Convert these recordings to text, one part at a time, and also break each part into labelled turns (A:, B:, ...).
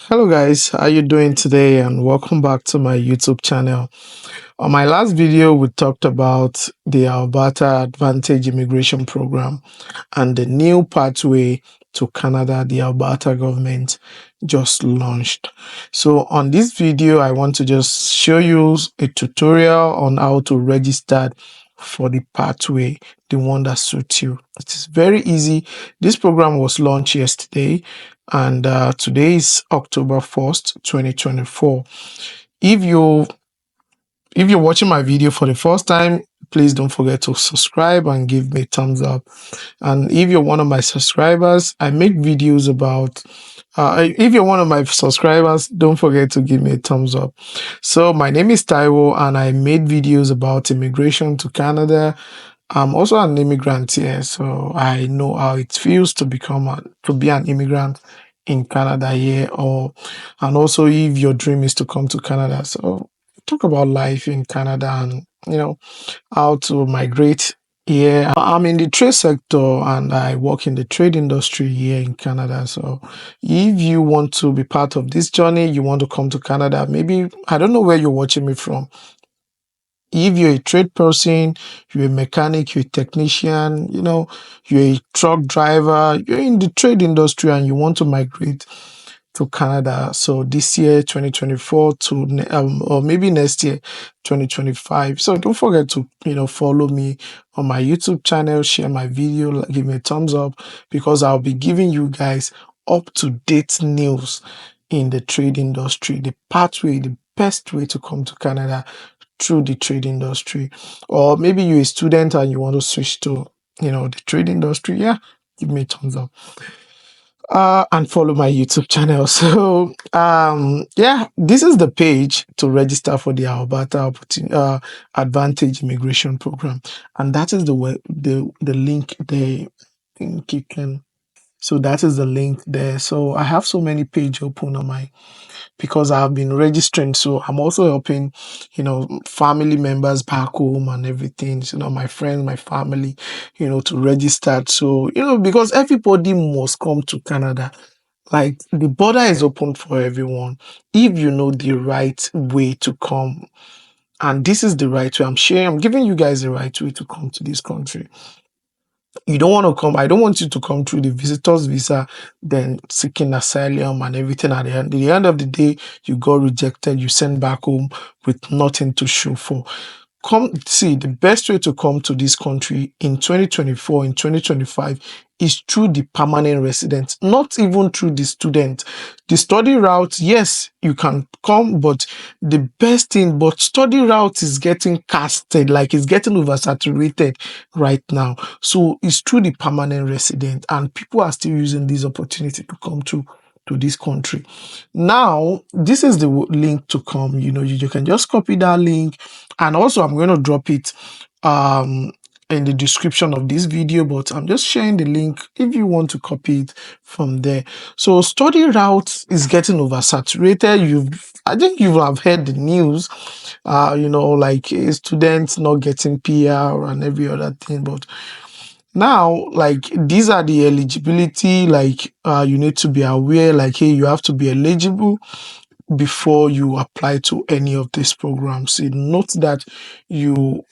A: Hello guys, how you doing today and welcome back to my YouTube channel. On my last video, we talked about the Alberta Advantage Immigration Program and the new pathway to Canada the Alberta government just launched. So on this video, I want to just show you a tutorial on how to register for the pathway, the one that suits you. It is very easy. This program was launched yesterday and today is October 1st, 2024. If you're watching my video for the first time, please don't forget to subscribe and give me a thumbs up. And if you're one of my subscribers, I make videos about if you're one of my subscribers, don't forget to give me a thumbs up. So my name is Taiwo and I made videos about immigration to Canada. I'm also an immigrant here, so I know how it feels to be an immigrant in Canada here, and also if your dream is to come to Canada. So talk about life in Canada and how to migrate here. I'm in the trade sector and I work in the trade industry here in Canada. So if you want to be part of this journey, you want to come to Canada, maybe I don't know where you're watching me from. If you're a trade person, you're a mechanic, you're a technician, you're a truck driver, you're in the trade industry and you want to migrate to Canada. So this year, 2024 or maybe next year, 2025. So don't forget to, follow me on my YouTube channel, share my video, give me a thumbs up because I'll be giving you guys up-to-date news in the trade industry, the pathway, the best way to come to Canada through the trade industry. Or maybe you're a student and you want to switch to, the trade industry. Yeah, give me a thumbs up. And follow my YouTube channel. So, yeah, this is the page to register for the Alberta Advantage Immigration Program, and that is the link there. I think you can. So that is the link there. So I have so many pages open on my because I've been registering. So I'm also helping, family members back home and everything, my friends, my family, to register. So, because everybody must come to Canada. Like the border is open for everyone if you know the right way to come. And this is the right way. I'm giving you guys the right way to come to this country. You don't want to come, I don't want you to come through the visitor's visa, then seeking asylum and everything. At the end of the day, you got rejected, you sent back home with nothing to show for. The best way to come to this country in 2024, in 2025 is through the permanent resident, not even through the student. The study route, yes, you can come, but study route is getting casted, like it's getting oversaturated right now. So it's through the permanent resident, and people are still using this opportunity to come to this country. Now, this is the link to come. You can just copy that link, and also I'm going to drop it in the description of this video, but I'm just sharing the link if you want to copy it from there. So study route is getting oversaturated. I think you have heard the news, like students not getting PR and every other thing, but now, like, these are the eligibility, like, you need to be aware, like, hey, you have to be eligible before you apply to any of these programs. So note that you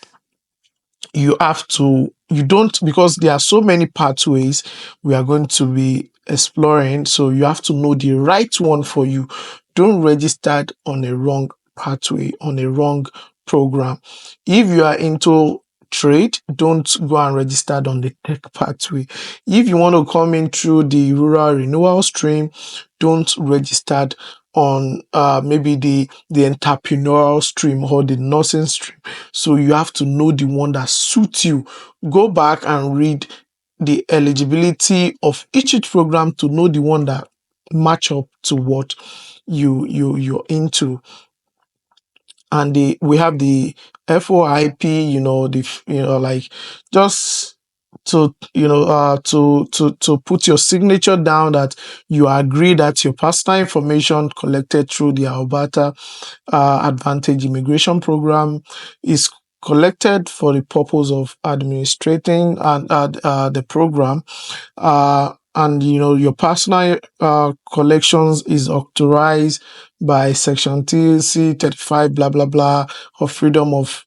A: don't, because there are so many pathways we are going to be exploring. So you have to know the right one for you. Don't register on a wrong pathway, on a wrong program. If you are into trade, don't go and register on the tech pathway. If you want to come in through the rural renewal stream, don't register on maybe the entrepreneurial stream or the nursing stream. So you have to know the one that suits you. Go back and read the eligibility of each program to know the one that match up to what you're into. And we have the FOIP, like just to to put your signature down that you agree that your personal information collected through the Alberta Advantage Immigration Program is collected for the purpose of administrating and the program, and your personal collections is authorized by section TC 35 blah blah blah of Freedom of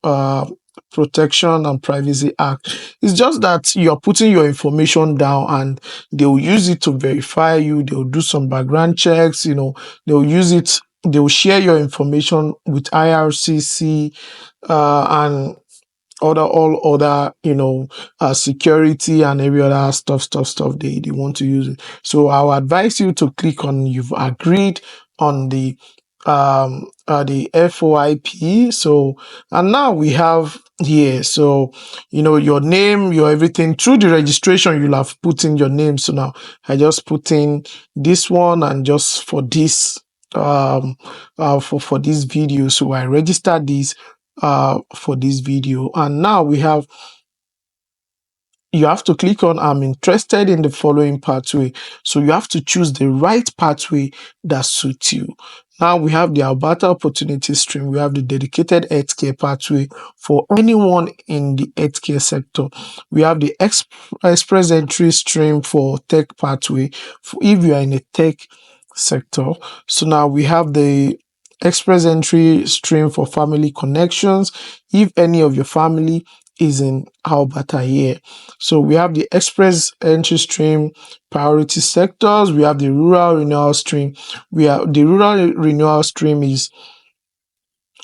A: Protection and Privacy Act. It's just that you're putting your information down and they'll use it to verify you. They'll do some background checks, they'll use it, they'll share your information with IRCC and all other security and every other stuff they want to use it. So I'll advise you to click on you've agreed on the FOIP. So, and now we have here, so your name, your everything. Through the registration you'll have put in your name. So now I just put in this one, and just for this for this video, so I registered this for this video. And now you have to click on I'm interested in the following pathway. So you have to choose the right pathway that suits you. Now we have the Alberta Opportunity Stream. We have the dedicated healthcare pathway for anyone in the healthcare sector. We have the express entry stream for tech pathway for if you are in a tech sector. So now we have the express entry stream for family connections if any of your family is in Alberta here. So we have the express entry stream priority sectors. We have the rural renewal stream. We have the rural renewal stream is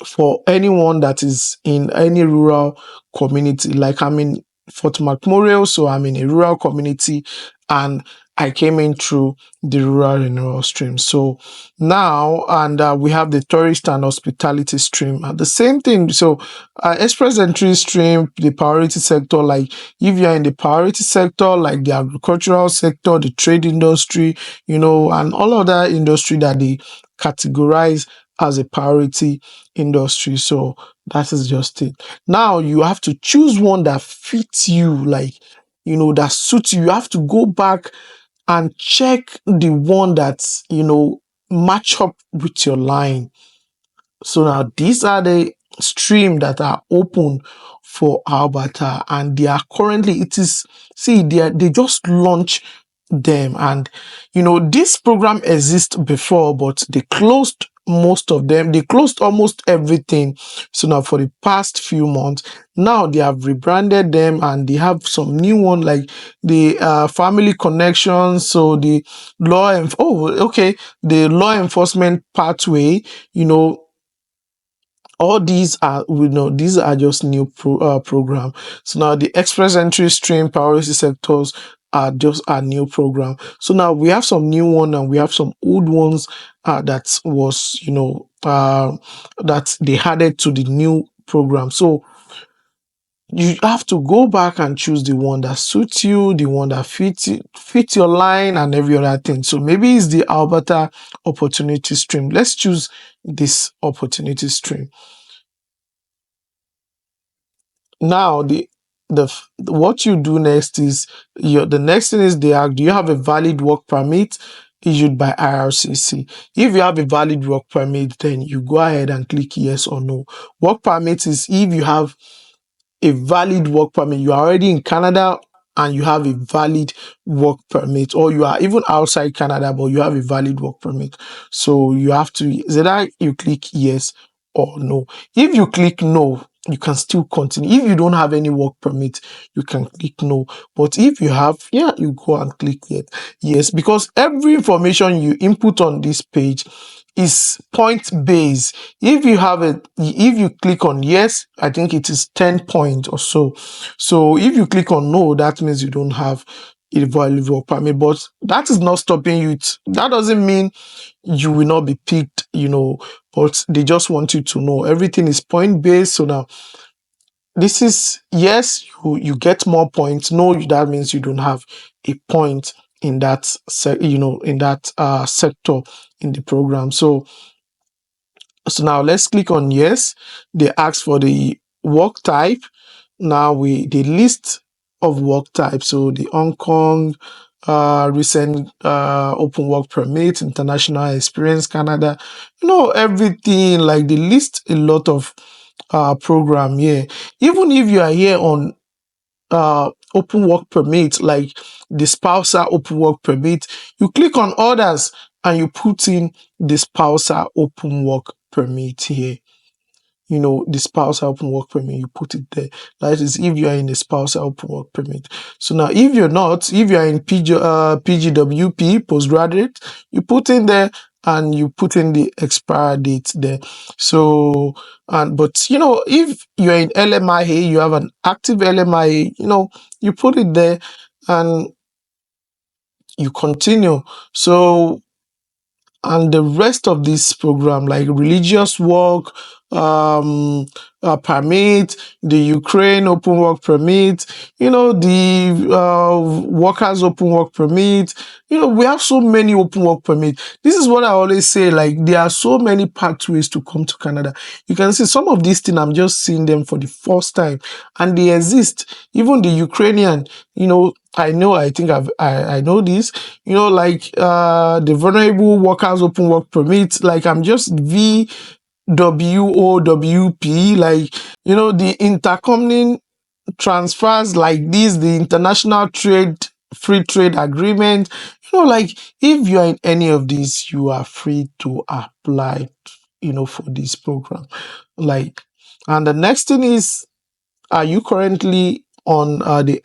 A: for anyone that is in any rural community. Like I'm in Fort McMurray, so I'm in a rural community and I came in through the rural renewal stream. So now, and we have the tourist and hospitality stream. The same thing. So express entry stream, the priority sector, like if you're in the priority sector, like the agricultural sector, the trade industry, and all other industry that they categorize as a priority industry. So that is just it. Now you have to choose one that fits you, like that suits you. You have to go back and check the one that's match up with your line. So now these are the stream that are open for Alberta, and they are currently, they just launched them. And this program exists before, but they closed most of them. They closed almost everything. So now for the past few months, now they have rebranded them and they have some new one, like the family connections. So the the law enforcement pathway, all these are these are just new program. So now the express entry stream priority sectors are just a new program. So now we have some new one and we have some old ones that was that they added to the new program. So you have to go back and choose the one that suits you, the one that fits your line and every other thing. So maybe it's the Alberta Opportunity Stream. Let's choose this opportunity stream. Now what you do next is the next thing is they ask, do you have a valid work permit issued by IRCC? If you have a valid work permit, then you go ahead and click yes or no. Work permit is if you have a valid work permit, you are already in Canada and you have a valid work permit, or you are even outside Canada but you have a valid work permit. So you have to either you click yes or no. If you click no, you can still continue. If you don't have any work permit, you can click no. But if you have, you go and click yes, because every information you input on this page is point based. If you click on yes, I think it is 10 points or so. So if you click on no, that means you don't have a valid work permit. But that is not stopping you. That doesn't mean you will not be picked, but they just want you to know everything is point based. So now this is yes, you get more points. No, that means you don't have a point in that in that sector in the program. So now let's click on yes. They ask for the work type. Now the list of work types. So the Hong Kong recent open work permit, international experience, Canada, everything, like they list a lot of program here. Even if you are here on open work permit, like the spousal open work permit, you click on others and you put in the spousal open work permit here. The spousal open work permit, you put it there. That is if you are in the spousal open work permit. So now if you're not, if you are in PGWP, postgraduate, you put in there and you put in the expire date there. So, but if you're in LMIA, you have an active LMIA, you put it there and you continue. So, and the rest of this program, like religious work permit, the Ukraine open work permit, the workers open work permit, we have so many open work permit. This is what I always say, like there are so many pathways to come to Canada. You can see some of these things, I'm just seeing them for the first time and they exist. Even the Ukrainian, I think I know this, like the vulnerable workers open work permit, like I'm just VWOWP, like the intercompany transfers like this, the international free trade agreement, like if you are in any of these, you are free to apply, for this program. Like, and the next thing is, are you currently on the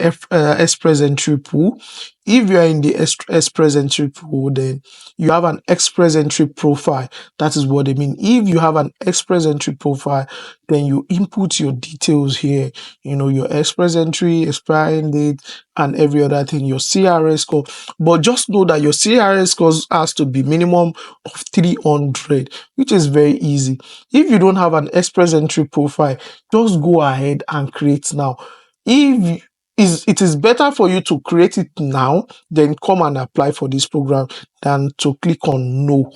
A: express entry pool? If you are in the express entry pool, then you have an express entry profile. That is what I mean. If you have an express entry profile, then you input your details here, your express entry, expiring date, and every other thing, your CRS score. But just know that your CRS score has to be minimum of 300, which is very easy. If you don't have an express entry profile, just go ahead and create now. If it is better for you to create it now, then come and apply for this program than to click on no.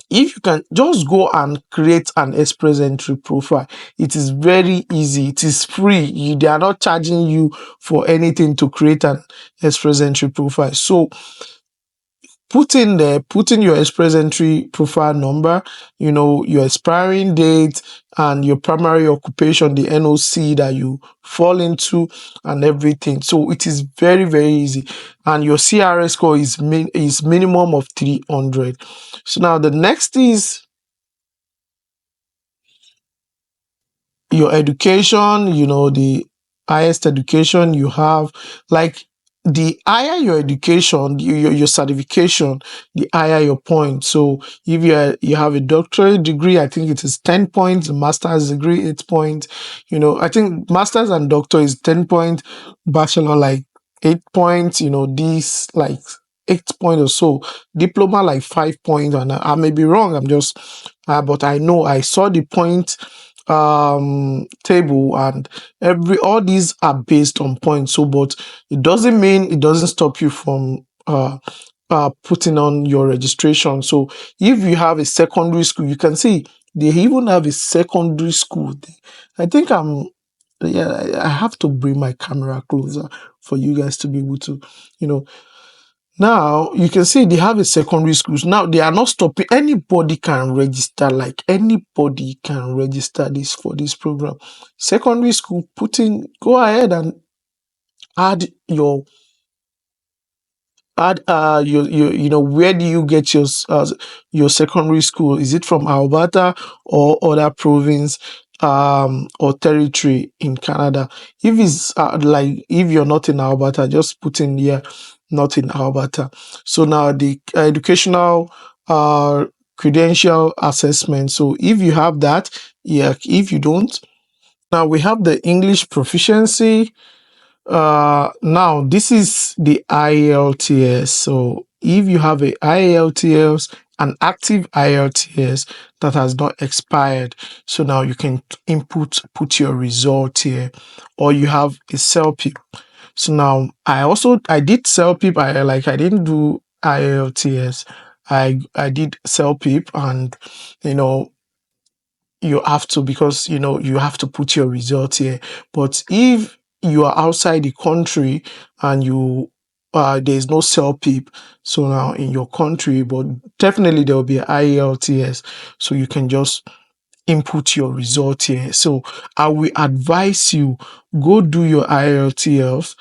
A: If you can just go and create an express entry profile, it is very easy. It is free. They are not charging you for anything to create an express entry profile. So put in your express entry profile number, your expiring date and your primary occupation, the NOC that you fall into and everything. So it is very, very easy. And your CRS score is minimum of 300. So now the next is your education, the highest education you have. Like the higher your education, your certification, the higher your point. So if you have a doctorate degree, I think it is 10 points, a master's degree 8 points. I think master's and doctor is 10 points, bachelor like 8 points, this like 8 points or so, diploma like 5 points, and I may be wrong, I'm just but I know I saw the point table, and all these are based on points. So but it doesn't mean, it doesn't stop you from putting on your registration. So if you have a secondary school, you can see they even have a secondary school. I think I have to bring my camera closer for you guys to be able to, now you can see they have a secondary schools. Now they are not stopping. Anybody can register, like anybody can register this for this program. Secondary school, go ahead and add your where do you get your secondary school? Is it from Alberta or other province or territory in Canada? If it's like if you're not in Alberta, just put in here not in Alberta. So now the educational credential assessment. So if you have that, yeah. If you don't, now we have the English proficiency. Now this is the IELTS. So if you have a IELTS, an active IELTS that has not expired, so now you can put your result here, or you have a CELPIP. So now I did CELPIP. I didn't do IELTS. I did CELPIP, and you have to, because you have to put your result here. But if you are outside the country and there's no CELPIP, so now in your country, but definitely there will be IELTS, so you can just input your result here. So I will advise you, go do your IELTS.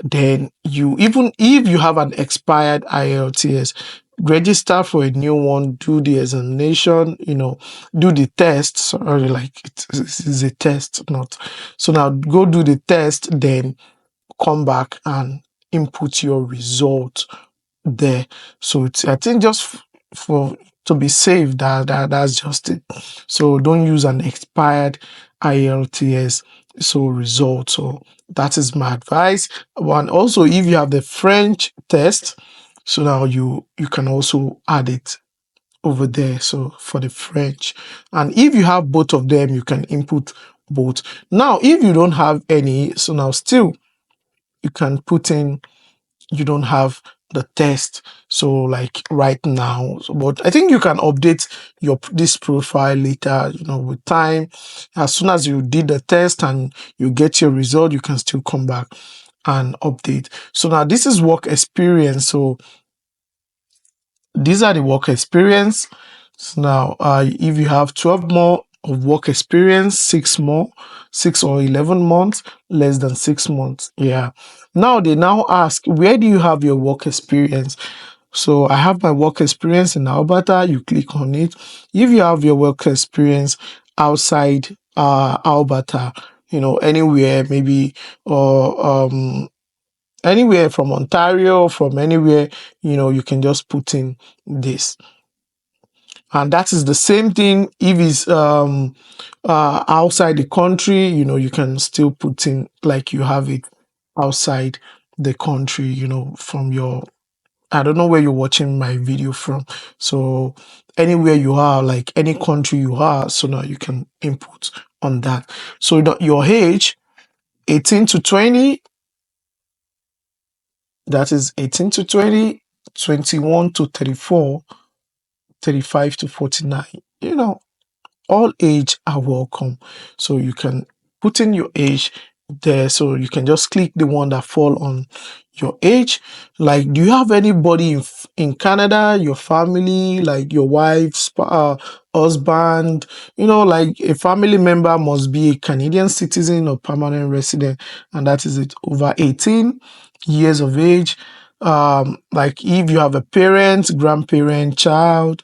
A: Then you, even if you have an expired IELTS, register for a new one, do the examination, do the test. Sorry, like it is a test, not. So now go do the test, then come back and input your result there. So it's, I think, just for to be safe, that's just it. So don't use an expired IELTS result. So that is my advice. And also, if you have the French test, so now you can also add it over there. So for the French, and if you have both of them, you can input both. Now if you don't have any, so now still you can put in, you don't have the test, so like right now. So, but I think you can update this profile later, with time. As soon as you did the test and you get your result, you can still come back and update. So now this is work experience. So these are the work experience. So now if you have 12 more of work experience, 6 or 11 months, less than 6 months. Yeah. Now they now ask, where do you have your work experience? So I have my work experience in Alberta. You click on it. If you have your work experience outside Alberta, anywhere, maybe, or anywhere from Ontario, from anywhere, you can just put in this. And that is the same thing if it's outside the country, you can still put in like you have it outside the country, from your, I don't know where you're watching my video from. So anywhere you are, like any country you are, so now you can input on that. So your age, 18 to 20, that is 18 to 20, 21 to 34, 35 to 49, all age are welcome. So you can put in your age there. So you can just click the one that fall on your age. Like, do you have anybody in Canada, your family, like your wife's husband, like a family member must be a Canadian citizen or permanent resident, and that is it, over 18 years of age. Like if you have a parent, grandparent, child,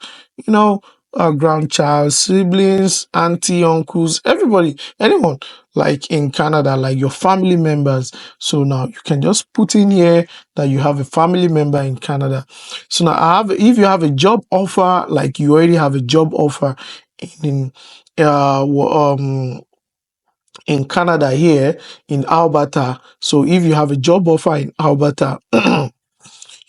A: grandchild, siblings, auntie, uncles, everybody, anyone like in Canada, like your family members. So now you can just put in here that you have a family member in Canada. So now if you have a job offer, like you already have a job offer in Canada here in Alberta. So if you have a job offer in Alberta,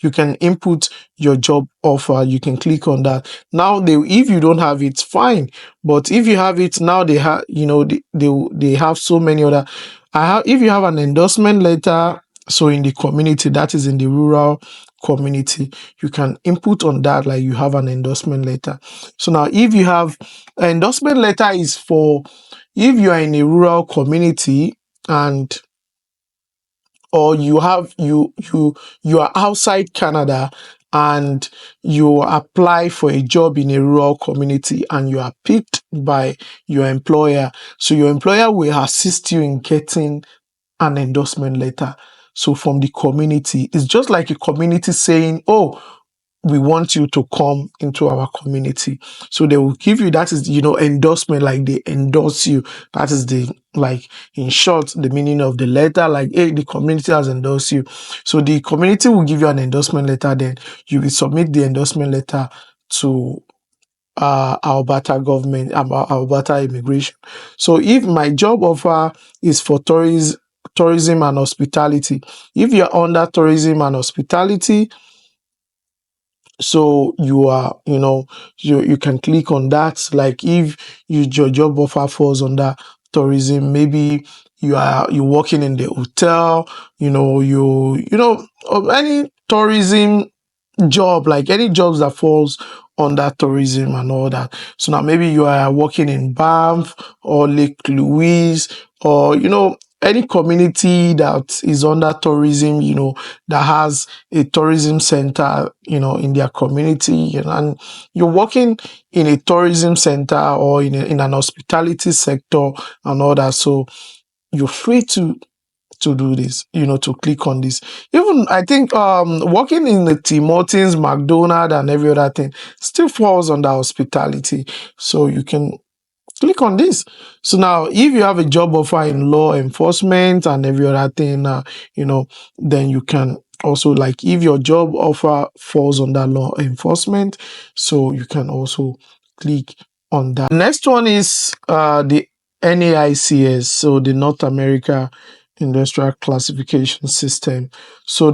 A: you can input your job offer. You can click on that. Now, if you don't have it, fine. But if you have it, now they have, they have so many other. If you have an endorsement letter, so in the community, that is in the rural community, you can input on that, like you have an endorsement letter. So now, if you have an endorsement letter, is for if you are in a rural community and or you are outside Canada and you apply for a job in a rural community and you are picked by your employer. So your employer will assist you in getting an endorsement letter. So from the community, it's just like a community saying, oh, we want you to come into our community. So they will give you, that is, endorsement, like they endorse you. That is like, in short, the meaning of the letter, like, hey, the community has endorsed you. So the community will give you an endorsement letter, then you will submit the endorsement letter to Alberta government, Alberta Immigration. So if my job offer is for tourism and hospitality, if you're under tourism and hospitality, so you are, you can click on that. Like if your job offer falls under tourism, maybe you're working in the hotel, of any tourism job, like any jobs that falls under tourism and all that. So now maybe you are working in Banff or Lake Louise, or any community that is under tourism, that has a tourism center, in their community, and you're working in a tourism center or in an hospitality sector and all that. So you're free to do this, to click on this. Even I think working in the Tim Hortons, McDonald, and every other thing still falls under hospitality. So you can click on this. So now, if you have a job offer in law enforcement and every other thing, then you can also, like, if your job offer falls under law enforcement, so you can also click on that. Next one is the NAICS, so the North America Industrial Classification System. So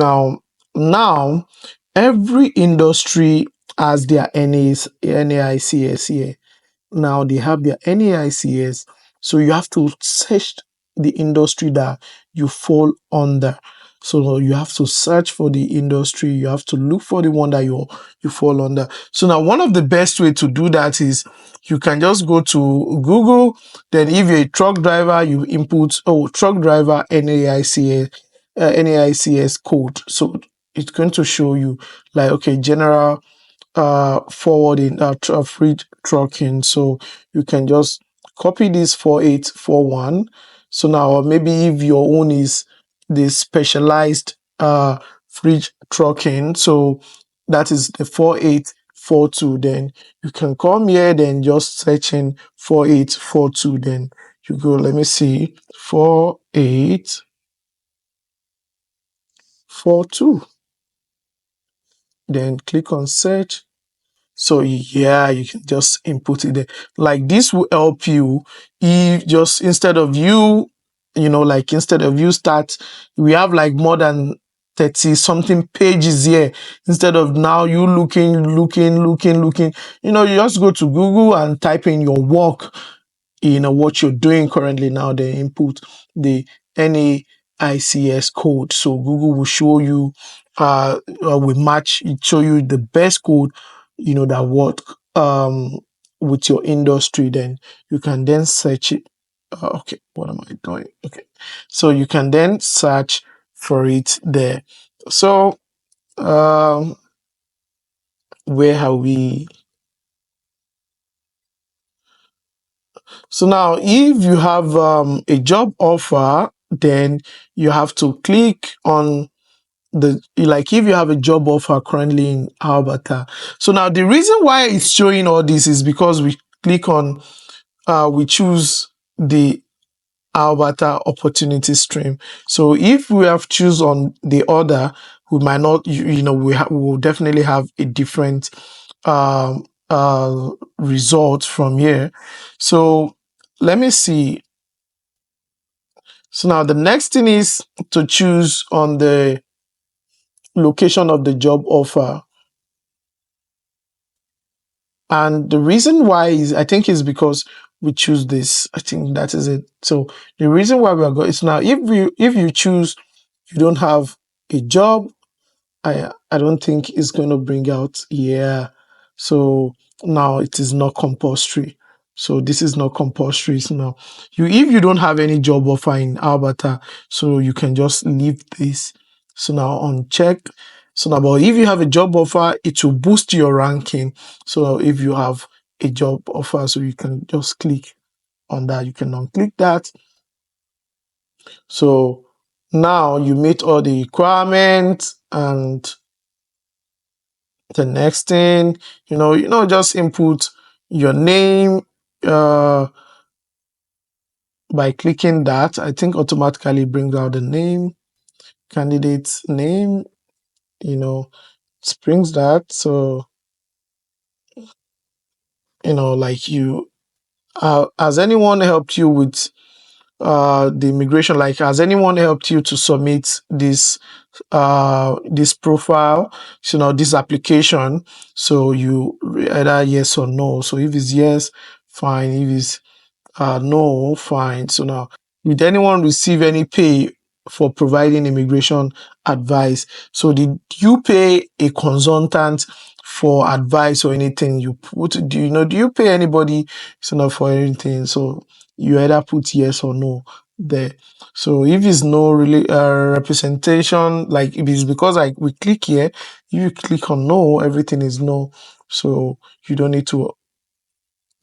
A: now every industry has their NAICS here. Now they have their NAICS, so you have to search the industry that you fall under. So you have to search for the industry, you have to look for the one that you fall under. So now one of the best way to do that is you can just go to Google. Then if you're a truck driver, you input truck driver NAICS code. So it's going to show you, like, okay, general forwarding, free trucking. So you can just copy this 4841. So now, or maybe if your own is the specialized free trucking, so that is the 4842, then you can come here, then just search in 4842, then you go, let me see, 4842, then click on search. So yeah, you can just input it there. Like, this will help you if just instead of you start, we have like more than 30 something pages here. Instead of now you looking, you just go to Google and type in your work, what you're doing currently. Now they input the NAICS code, so Google will show you show you the best code that work with your industry. Then you can then search it. Okay, what am I doing? Okay, so you can then search for it there. So where have we? So now, if you have a job offer, then you have to click on like, if you have a job offer currently in Alberta. So now the reason why it's showing all this is because we click on, we choose the Alberta opportunity stream. So if we have choose on the other, we might not, we will definitely have a different result from here. So let me see. So now the next thing is to choose on the location of the job offer. And the reason why is, I think, is because we choose this. I think that is it. So the reason why we are going is, now if you choose you don't have a job, I don't think it's going to bring out, yeah. So now it is not compulsory. So this is not compulsory. So now if you don't have any job offer in Alberta, so you can just leave this. So now uncheck. So now, but if you have a job offer, it will boost your ranking. So if you have a job offer, so you can just click on that. You can unclick that. So now you meet all the requirements, and the next thing, just input your name by clicking that. I think automatically brings out the name, candidate's name, it brings that. So, like, has anyone helped you with the immigration? Like, has anyone helped you to submit this profile, this application? So you either yes or no. So if it's yes, fine. If it's no, fine. So now, did anyone receive any pay for providing immigration advice? So did you pay a consultant for advice or anything? Do you pay anybody for anything? So you either put yes or no. there. So if it's no really representation, like if it's because like we click here, you click on no, everything is no. So you don't need to,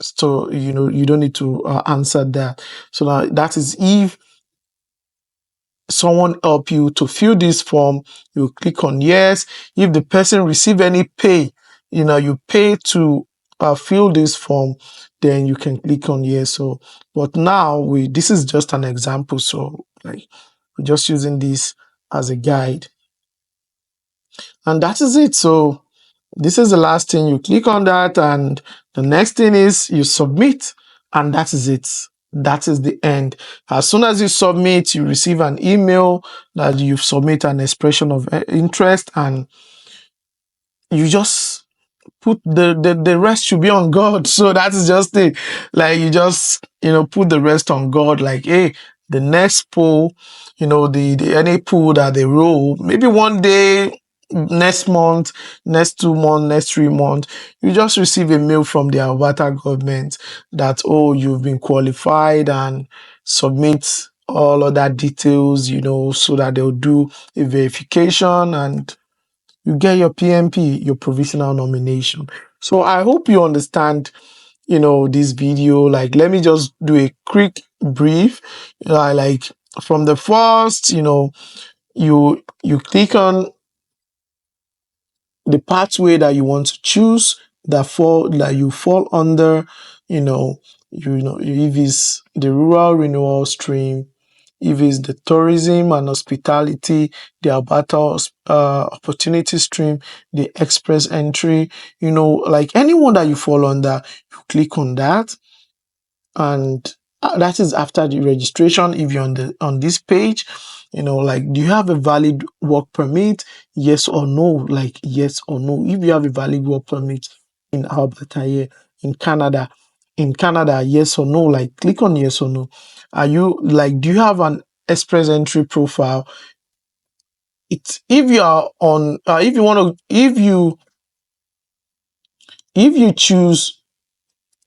A: so you don't need to answer that. So now that is if someone help you to fill this form, you click on yes. If the person receive any pay, you pay to fill this form, then you can click on yes. So but now this is just an example, so like we're just using this as a guide, and that is it. So this is the last thing. You click on that, and the next thing is you submit, and that is it. That is the end. As soon as you submit, you receive an email that you've submitted an expression of interest, and you just put the rest should be on God. So that is just it. Like you just put the rest on God. Like, hey, the next poll, the any poll that they roll, maybe one day, next month, next 2 months, next 3 months, you just receive a mail from the Alberta government that, oh, you've been qualified, and submit all of that details, so that they'll do a verification, and you get your PNP, your provisional nomination. So I hope you understand, this video. Like, let me just do a quick brief. Like from the first, you click on the pathway that you want to choose that you fall under, if it's the rural renewal stream, if it's the tourism and hospitality, the Alberta opportunity stream, the express entry, like anyone that you fall under, you click on that, and that is after the registration. If you're on this page, like, do you have a valid work permit? Yes or no. Like, yes or no. If you have a valid work permit in Alberta here, in Canada, yes or no. Like, click on yes or no. Are you, like, do you have an express entry profile? It's if you are on if you want to, if you choose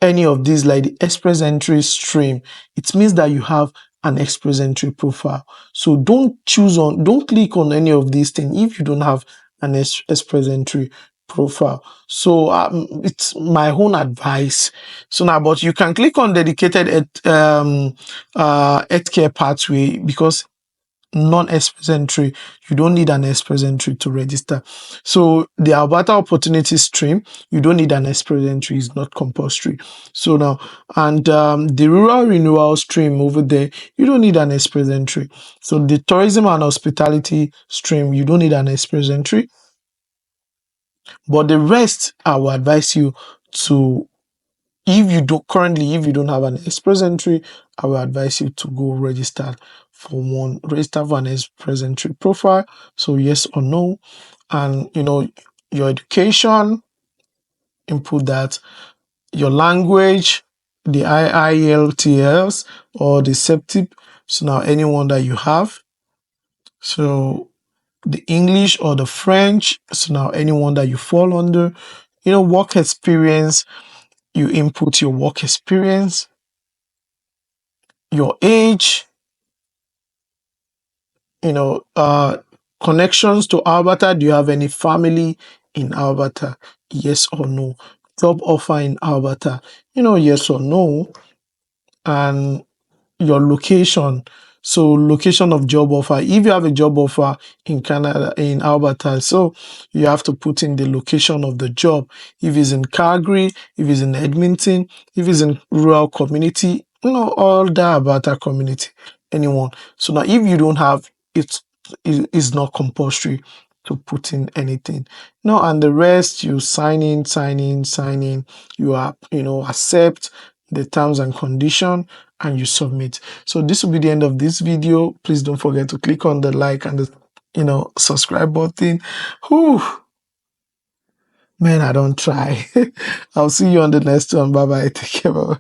A: any of these, like the express entry stream, it means that you have an express entry profile. So don't click on any of these things if you don't have an express entry profile. So it's my own advice. So now, but you can click on dedicated healthcare pathway, because non-express entry, you don't need an express entry to register. So the Alberta opportunity stream, you don't need an express entry, is not compulsory. So now, and the rural renewal stream over there, you don't need an express entry. So the tourism and hospitality stream, you don't need an express entry. But the rest, I will advise you to, if you don't have an express entry, I will advise you to go register for an express entry profile. So yes or no, and your education, input that, your language, the IELTS or the CEPTIP. So now anyone that you have. So the English or the French. So now anyone that you fall under. Work experience, you input your work experience, your age, connections to Alberta. Do you have any family in Alberta? Yes or no. Job offer in Alberta, yes or no. And your location. So location of job offer. If you have a job offer in Canada, in Alberta, so you have to put in the location of the job. If it's in Calgary, if it's in Edmonton, if it's in rural community, all the Alberta community, anyone. So now if you don't have it's not compulsory to put in anything. And the rest, you sign in, you are, accept the terms and condition, and you submit. So this will be the end of this video. Please don't forget to click on the like and the subscribe button. Whew, man, I don't try. I'll see you on the next one. Bye bye. Take care. Bye.